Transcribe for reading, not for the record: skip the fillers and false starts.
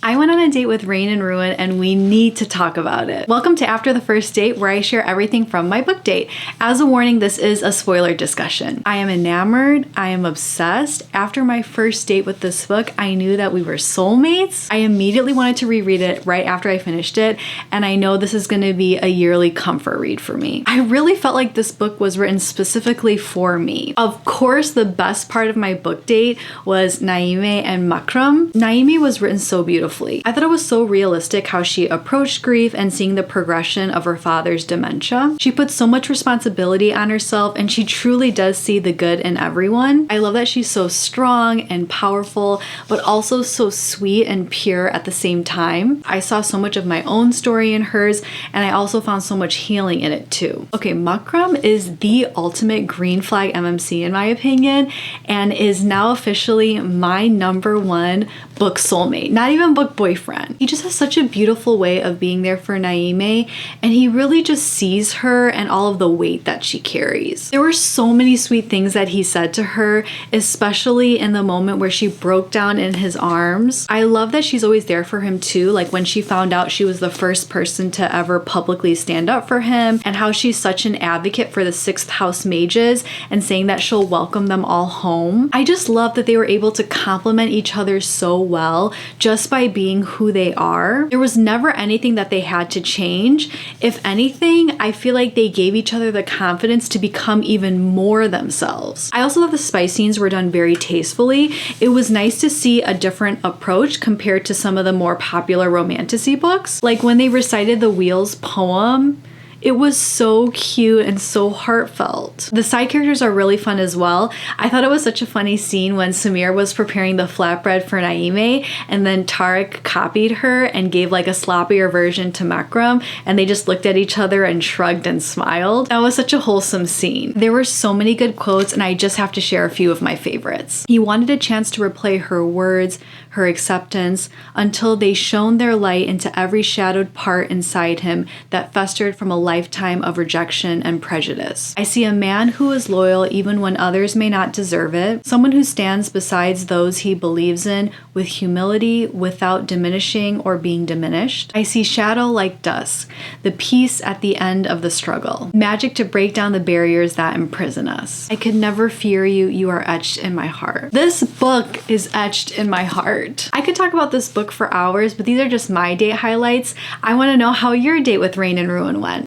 I went on a date with Rain and Ruin and we need to talk about it. Welcome to After the First Date, where I share everything from my book date. As a warning, this is a spoiler discussion. I am enamored, I am obsessed. After my first date with this book, I knew that we were soulmates. I immediately wanted to reread it right after I finished it, and I know this is going to be a yearly comfort read for me. I really felt like this book was written specifically for me. Of course, the best part of my book date was Naime and Makram. Naime was written so beautifully. I thought it was so realistic how she approached grief and seeing the progression of her father's dementia. She puts so much responsibility on herself and she truly does see the good in everyone. I love that she's so strong and powerful, but also so sweet and pure at the same time. I saw so much of my own story in hers, and I also found so much healing in it too. Okay, Makram is the ultimate green flag MMC in my opinion, and is now officially my #1 book soulmate, not even book boyfriend. He just has such a beautiful way of being there for Naime, and he really just sees her and all of the weight that she carries. There were so many sweet things that he said to her, especially in the moment where she broke down in his arms. I love that she's always there for him too, like when she found out she was the first person to ever publicly stand up for him, and how she's such an advocate for the 6th house mages and saying that she'll welcome them all home. I just love that they were able to complement each other so well just by being who they are. There was never anything that they had to change. If anything, I feel like they gave each other the confidence to become even more themselves. I also thought the spice scenes were done very tastefully. It was nice to see a different approach compared to some of the more popular romantasy books. Like when they recited the Wheels poem, it was so cute and so heartfelt. The side characters are really fun as well. I thought it was such a funny scene when Samir was preparing the flatbread for Naime, and then Tariq copied her and gave like a sloppier version to Makram, and they just looked at each other and shrugged and smiled. That was such a wholesome scene. There were so many good quotes, and I just have to share a few of my favorites. He wanted a chance to replay her words, her acceptance, until they shone their light into every shadowed part inside him that festered from a lifetime of rejection and prejudice. I see a man who is loyal even when others may not deserve it, someone who stands beside those he believes in with humility without diminishing or being diminished. I see shadow like dusk, the peace at the end of the struggle, magic to break down the barriers that imprison us. I could never fear you, you are etched in my heart. This book is etched in my heart. I could talk about this book for hours, but these are just my date highlights. I want to know how your date with Rain and Ruin went.